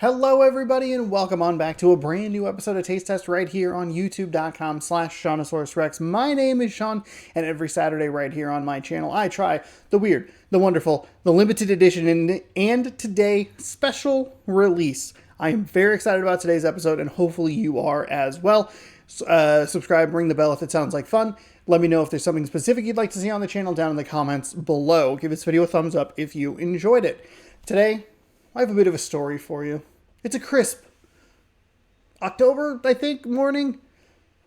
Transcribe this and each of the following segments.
Hello, everybody, and welcome on back to a brand new episode of Taste Test right here on youtube.com/Seannosaurus Rex. My name is Sean, and every Saturday right here on my channel, I try the weird, the wonderful, the limited edition, and today, special release. I am very excited about today's episode, and hopefully you are as well. Subscribe, ring the bell if it sounds like fun. Let me know if there's something specific you'd like to see on the channel down in the comments below. Give this video a thumbs up if you enjoyed it. Today, I have a bit of a story for you. It's a crisp October, I think, morning.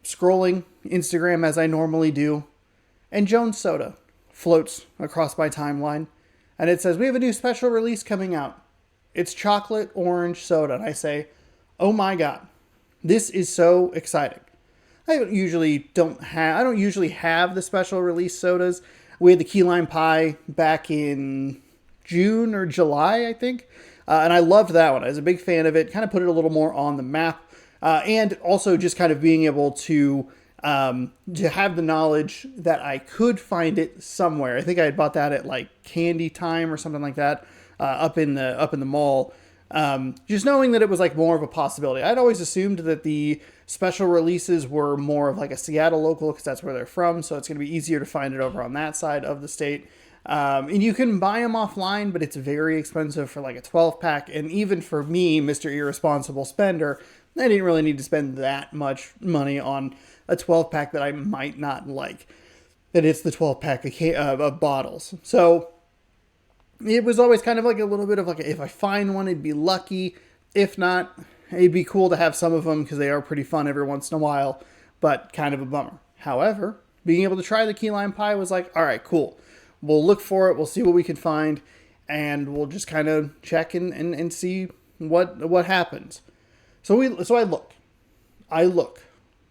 Scrolling Instagram as I normally do. And Jones Soda floats across my timeline. And it says, we have a new special release coming out. It's chocolate orange soda. And I say, oh my God, this is so exciting. I don't usually have the special release sodas. We had the key lime pie back in June or July, I think. And I loved that one. I was a big fan of it. Kind of put it a little more on the map. And also just kind of being able to have the knowledge that I could find it somewhere. I think I had bought that at like Candy Time or something like that up in the mall. Just knowing that it was like more of a possibility. I'd always assumed that the special releases were more of like a Seattle local because that's where they're from. So it's going to be easier to find it over on that side of the state. And you can buy them offline, but it's very expensive for like a 12-pack. And even for me, Mr. Irresponsible Spender, I didn't really need to spend that much money on a 12-pack that I might not like. That it's the 12-pack of bottles. So it was always kind of like a little bit of like, if I find one, it'd be lucky. If not, it'd be cool to have some of them because they are pretty fun every once in a while, but kind of a bummer. However, being able to try the key lime pie was like, all right, cool. We'll look for it. We'll see what we can find, and we'll just kind of check and see what happens. So I look,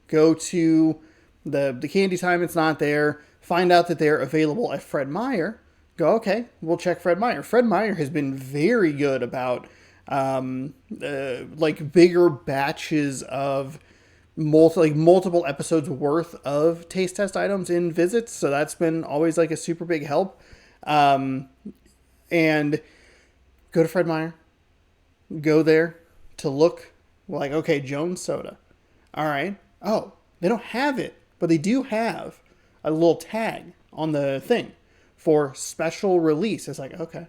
go to the Candy Time. It's not there. Find out that they're available at Fred Meyer. Go, okay, we'll check Fred Meyer. Fred Meyer has been very good about like bigger batches of multiple episodes worth of taste test items in visits. So that's been always like a super big help. And go to Fred Meyer, go there to look like, okay, Jones Soda. All right. Oh, they don't have it, but they do have a little tag on the thing for special release. It's like, okay.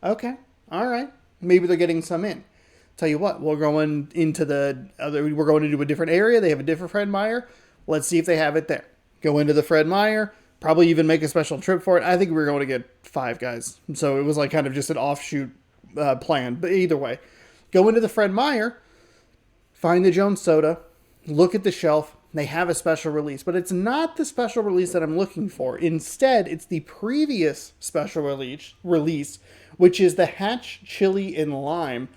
All right. Maybe they're getting some in. Tell you what, we're going into a different area. They have a different Fred Meyer. Let's see if they have it there. Go into the Fred Meyer, probably even make a special trip for it. I think we were going to get Five Guys. So it was like kind of just an offshoot plan. But either way, go into the Fred Meyer, find the Jones Soda, look at the shelf. They have a special release, but it's not the special release that I'm looking for. Instead, it's the previous special release, which is the Hatch Chili and Lime,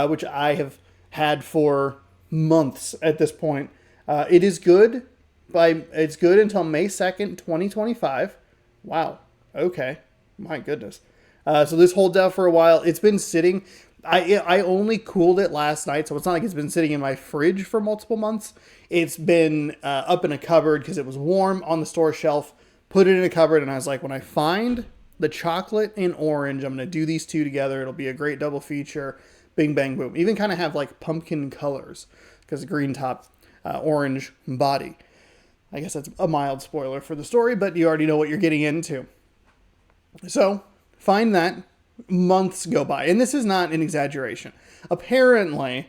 which I have had for months at this point. It is good. It's good until May 2nd, 2025. Wow. Okay. My goodness. So this holds out for a while. It's been sitting. I only cooled it last night, so it's not like it's been sitting in my fridge for multiple months. It's been up in a cupboard because it was warm on the store shelf. Put it in a cupboard, and I was like, when I find the chocolate and orange, I'm going to do these two together. It'll be a great double feature. Bing, bang, boom. Even kind of have like pumpkin colors because green top, orange body. I guess that's a mild spoiler for the story, but you already know what you're getting into. So find that. Months go by. And this is not an exaggeration. Apparently,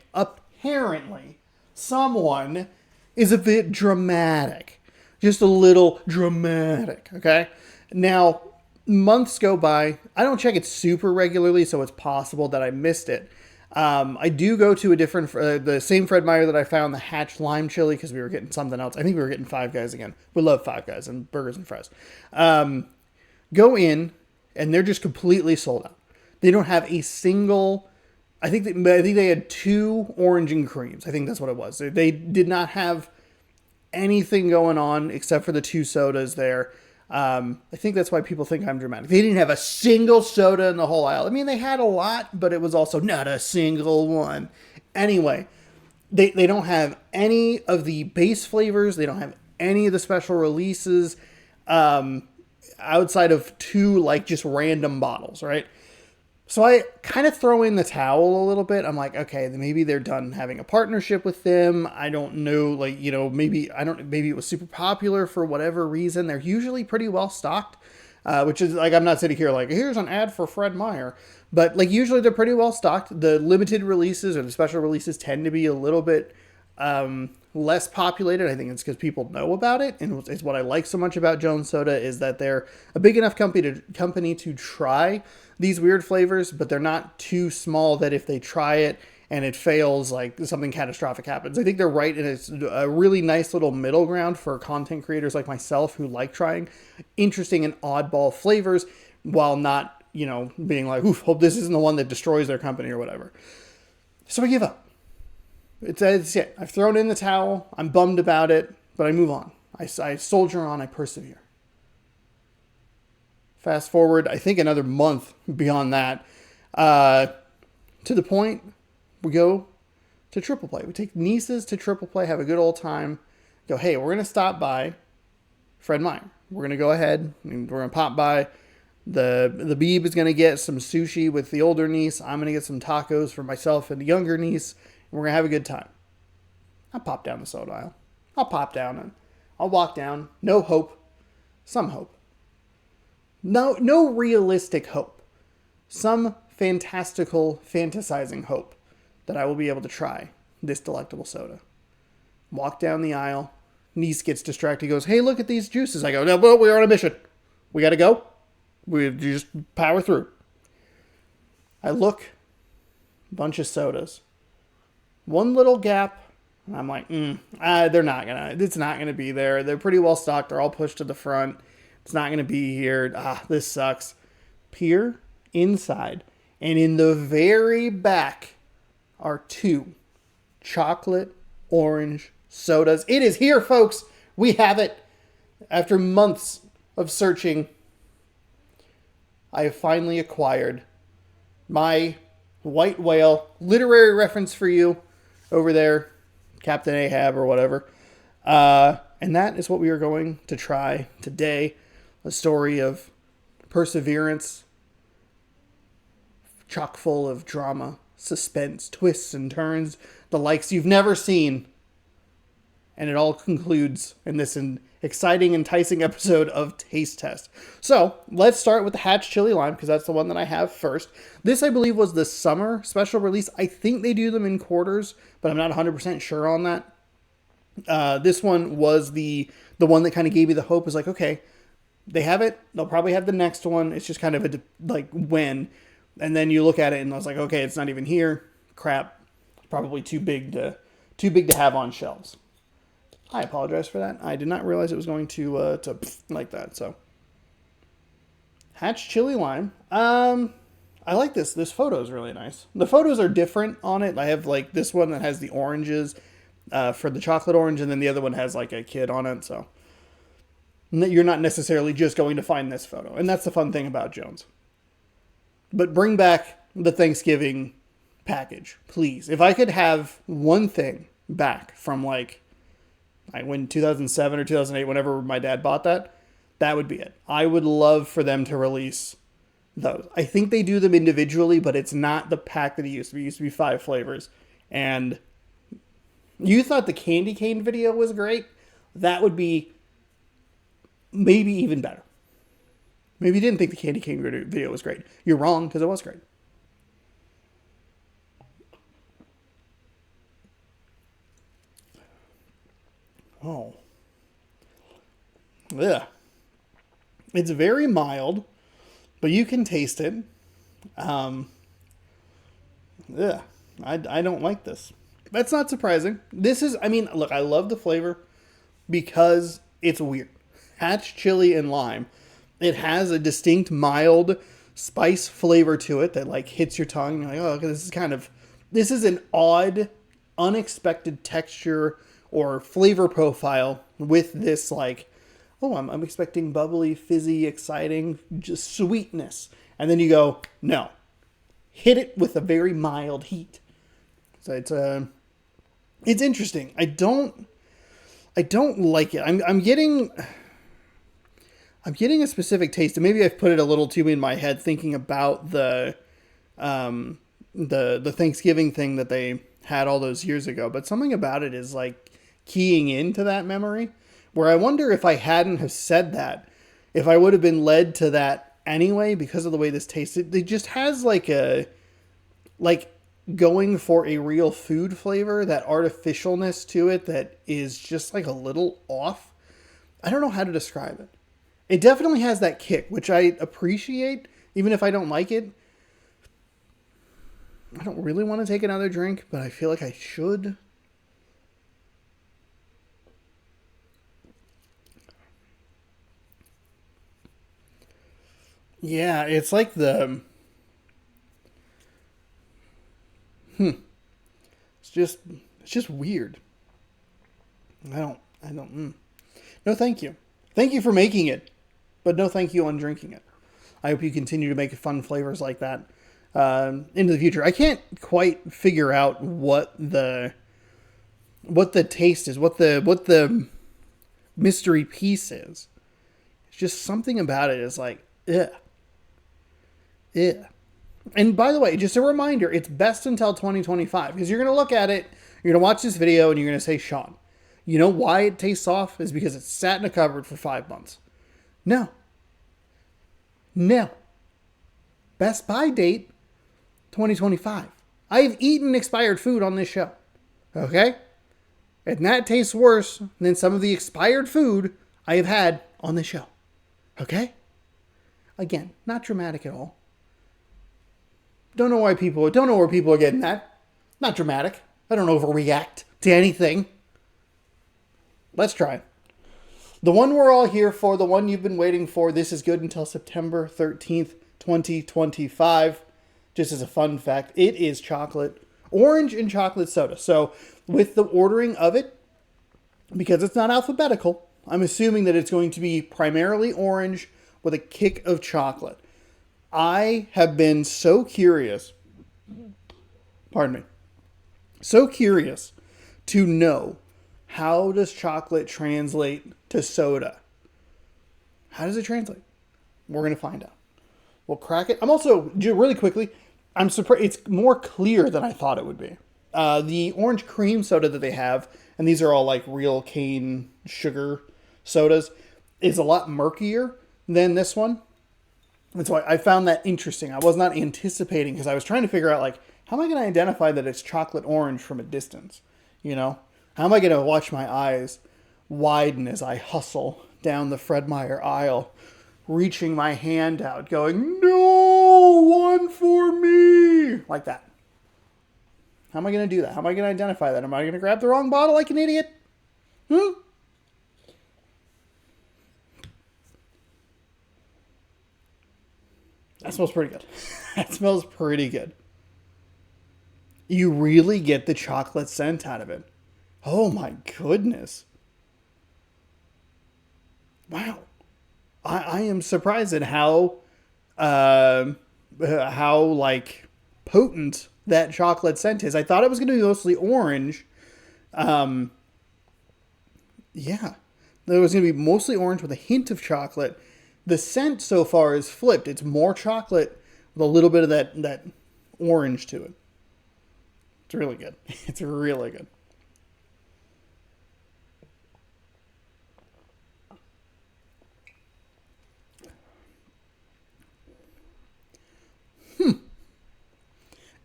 someone is a bit dramatic. Just a little dramatic, okay? Now, months go by. I don't check it super regularly, so it's possible that I missed it. I do go to the same Fred Meyer that I found, the Hatch Lime Chili, because we were getting something else. I think we were getting Five Guys again. We love Five Guys and burgers and fries. Go in, and they're just completely sold out. They don't have a single. I think they had 2 orange and creams. I think that's what it was. They did not have anything going on except for the 2 sodas there. I think that's why people think I'm dramatic. They didn't have a single soda in the whole aisle. I mean, they had a lot, but it was also not a single one. Anyway, they don't have any of the base flavors. They don't have any of the special releases outside of 2 like just random bottles, right? So I kind of throw in the towel a little bit. I'm like, okay, then maybe they're done having a partnership with them. I don't know, like, maybe it was super popular for whatever reason. They're usually pretty well stocked, which is like, I'm not sitting here like, here's an ad for Fred Meyer, but like usually they're pretty well stocked. The limited releases or the special releases tend to be a little bit less populated. I think it's because people know about it, and it's what I like so much about Jones Soda is that they're a big enough company to try these weird flavors, but they're not too small that if they try it and it fails, like something catastrophic happens. I think they're right in a really nice little middle ground for content creators like myself who like trying interesting and oddball flavors while not, being like, oof, hope this isn't the one that destroys their company or whatever. So I give up. It's it. I've thrown in the towel. I'm bummed about it, but I move on. I soldier on. I persevere. Fast forward, I think another month beyond that, to the point we go to Triple Play. We take nieces to Triple Play, have a good old time. Go, hey, we're going to stop by Fred Meyer. We're going to go ahead and we're going to pop by. The Beeb is going to get some sushi with the older niece. I'm going to get some tacos for myself and the younger niece. And we're going to have a good time. I'll pop down the soda aisle. I'll pop down and I'll walk down. No hope. Some hope. No realistic hope. Some fantastical, fantasizing hope that I will be able to try this delectable soda. Walk down the aisle. Niece gets distracted. Goes, hey, look at these juices. I go, no, well, we're on a mission. We got to go. We just power through. I look. Bunch of sodas. One little gap. And I'm like, it's not going to be there. They're pretty well stocked. They're all pushed to the front. It's not going to be here. This sucks. Peer inside. And in the very back are 2 chocolate orange sodas. It is here, folks. We have it. After months of searching, I have finally acquired my white whale. Literary reference for you over there, Captain Ahab or whatever. And that is what we are going to try today. A story of perseverance, chock full of drama, suspense, twists and turns, the likes you've never seen. And it all concludes in this exciting, enticing episode of Taste Test. So let's start with the Hatch Chili Lime, because that's the one that I have first. This, I believe, was the summer special release. I think they do them in quarters, but I'm not 100% sure on that. This one was the one that kind of gave me the hope. Is like, okay, they have it. They'll probably have the next one. It's just kind of when. And then you look at it and I was like, okay, it's not even here. Crap. Probably too big to have on shelves. I apologize for that. I did not realize it was going to like that. So Hatch Chili Lime. I like this. This photo is really nice. The photos are different on it. I have like this one that has the oranges for the chocolate orange, and then the other one has like a kid on it. So you're not necessarily just going to find this photo. And that's the fun thing about Jones. But bring back the Thanksgiving package, please. If I could have one thing back from like, when 2007 or 2008, whenever my dad bought that, that would be it. I would love for them to release those. I think they do them individually, but it's not the pack that it used to be. It used to be 5 flavors. And you thought the candy cane video was great. That would be maybe even better. Maybe you didn't think the candy cane video was great. You're wrong, because it was great. Oh. Yeah. It's very mild, but you can taste it. Yeah. I don't like this. That's not surprising. Look, I love the flavor because it's weird. Hatch chili and lime. It has a distinct mild spice flavor to it that like hits your tongue. You're like, oh, this is an odd, unexpected texture or flavor profile with this like, oh, I'm expecting bubbly, fizzy, exciting, just sweetness. And then you go, no, hit it with a very mild heat. So it's interesting. I don't like it. I'm getting a specific taste, and maybe I've put it a little too in my head thinking about the the Thanksgiving thing that they had all those years ago. But something about it is like keying into that memory, where I wonder if I hadn't have said that, if I would have been led to that anyway because of the way this tasted. It just has like a like going for a real food flavor, that artificialness to it that is just like a little off. I don't know how to describe it. It definitely has that kick, which I appreciate, even if I don't like it. I don't really want to take another drink, but I feel like I should. Yeah, it's like it's just weird. I don't. No, thank you. Thank you for making it, but no, thank you on drinking it. I hope you continue to make fun flavors like that into the future. I can't quite figure out what the taste is, what the mystery piece is. It's just something about it is like, ugh, ugh. And by the way, just a reminder, it's best until 2025, because you're going to look at it, you're going to watch this video, and you're going to say, Sean, you know why it tastes off? Is because it sat in a cupboard for 5 months. No. No. Best by date, 2025. I've eaten expired food on this show. Okay? And that tastes worse than some of the expired food I have had on this show. Okay? Again, not dramatic at all. Don't know where people are getting that. Not dramatic. I don't overreact to anything. Let's try. The one we're all here for, the one you've been waiting for. This is good until September 13th, 2025. Just as a fun fact, it is chocolate, orange and chocolate soda. So with the ordering of it, because it's not alphabetical, I'm assuming that it's going to be primarily orange with a kick of chocolate. I have been so curious, pardon me, so curious to know, how does chocolate translate to soda? How does it translate? We're going to find out. We'll crack it. I'm also, really quickly, I'm surprised it's more clear than I thought it would be. The orange cream soda that they have, and these are all like real cane sugar sodas, is a lot murkier than this one. And so I found that interesting. I was not anticipating, because I was trying to figure out, like, how am I going to identify that it's chocolate orange from a distance? You know? How am I going to watch my eyes widen as I hustle down the Fred Meyer aisle, reaching my hand out, going, no, one for me, like that? How am I going to do that? How am I going to identify that? Am I going to grab the wrong bottle like an idiot? That smells pretty good. That smells pretty good. You really get the chocolate scent out of it. Oh my goodness. Wow. I am surprised at how like potent that chocolate scent is. I thought it was going to be mostly orange. Yeah. It was going to be mostly orange with a hint of chocolate. The scent so far is flipped. It's more chocolate with a little bit of that orange to it. It's really good. It's really good.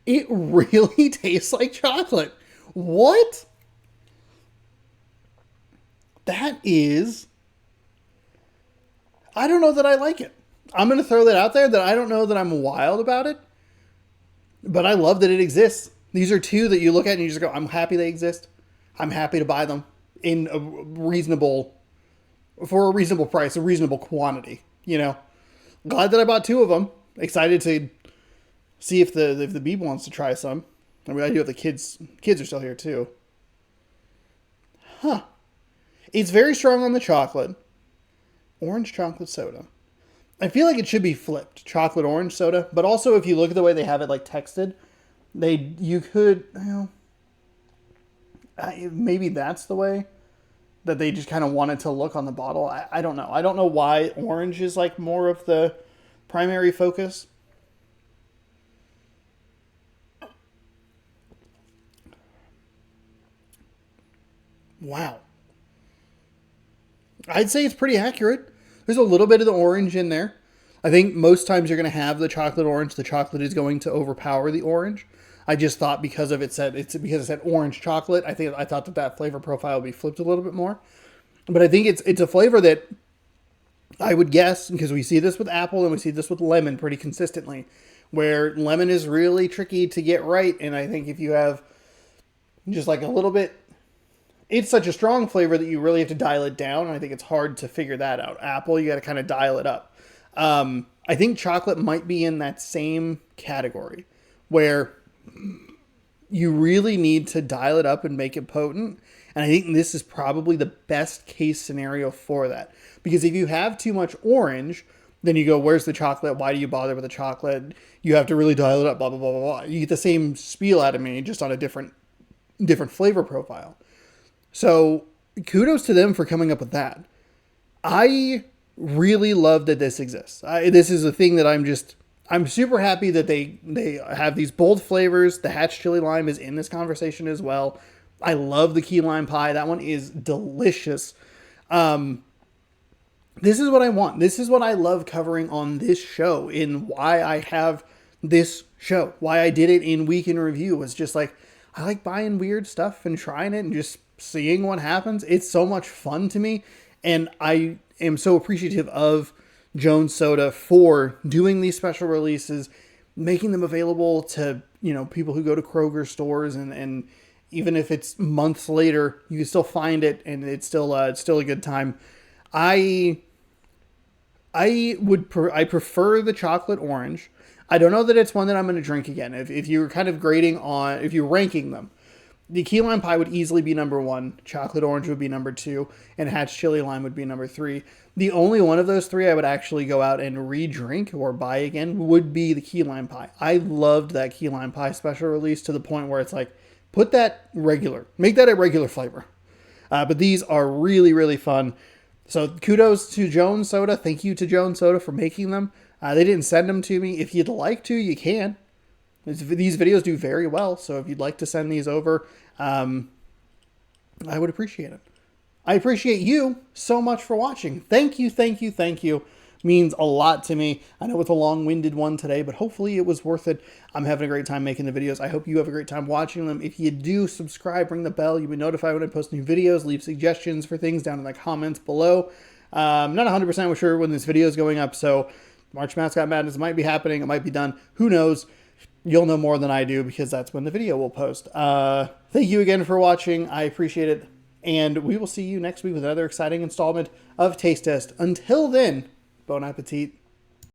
It really tastes like chocolate. What? That is... I don't know that I like it. I'm going to throw that out there, that I don't know that I'm wild about it. But I love that it exists. These are two that you look at and you just go, I'm happy they exist. I'm happy to buy them in for a reasonable price, a reasonable quantity. You know, glad that I bought two of them. Excited to see if the Beeb wants to try some. I mean, I do have the kids. Kids are still here too. Huh. It's very strong on the chocolate. Orange chocolate soda. I feel like it should be flipped, chocolate orange soda. But also, if you look at the way they have it like texted, you could, maybe that's the way that they just kind of want it to look on the bottle. I don't know. I don't know why orange is like more of the primary focus. Wow. I'd say it's pretty accurate. There's a little bit of the orange in there. I think most times you're going to have the chocolate orange. The chocolate is going to overpower the orange. I just thought because of it said orange chocolate. I thought that flavor profile would be flipped a little bit more. But I think it's a flavor that I would guess, because we see this with apple and we see this with lemon pretty consistently, where lemon is really tricky to get right. And I think if you have just like a little bit, it's such a strong flavor that you really have to dial it down. And I think it's hard to figure that out. Apple, you got to kind of dial it up. I think chocolate might be in that same category where you really need to dial it up and make it potent. And I think this is probably the best case scenario for that. Because if you have too much orange, then you go, where's the chocolate? Why do you bother with the chocolate? You have to really dial it up, blah, blah, blah, blah, blah. You get the same spiel out of me, just on a different flavor profile. So kudos to them for coming up with that. I really love that this exists. This is a thing that I'm super happy that they have these bold flavors. The Hatch Chili Lime is in this conversation as well. I love the key lime pie. That one is delicious. This is what I want. This is what I love covering on this show, and why I have this show. Why I did it in Week in Review was just like, I like buying weird stuff and trying it and just seeing what happens. It's so much fun to me. And I am so appreciative of Jones Soda for doing these special releases, making them available to, people who go to Kroger stores, and even if it's months later, you can still find it and it's still a good time. I prefer the chocolate orange. I don't know that it's one that I'm going to drink again. If you're kind of if you're ranking them, the key lime pie would easily be number 1. Chocolate orange would be number 2. And Hatch Chili Lime would be number 3. The only one of those 3 I would actually go out and re-drink or buy again would be the key lime pie. I loved that key lime pie special release to the point where it's like, put that regular. Make that a regular flavor. But these are really, really fun. So kudos to Jones Soda. Thank you to Jones Soda for making them. They didn't send them to me. If you'd like to, you can. These videos do very well, so if you'd like to send these over, I would appreciate it. I appreciate you so much for watching. Thank you, thank you, thank you. Means a lot to me. I know it's a long-winded one today, but hopefully it was worth it. I'm having a great time making the videos. I hope you have a great time watching them. If you do, subscribe, ring the bell. You'll be notified when I post new videos. Leave suggestions for things down in the comments below. I'm not 100% sure when this video is going up, so March Mascot Madness might be happening. It might be done. Who knows? You'll know more than I do because that's when the video will post. Thank you again for watching. I appreciate it. And we will see you next week with another exciting installment of Taste Test. Until then, bon appetit.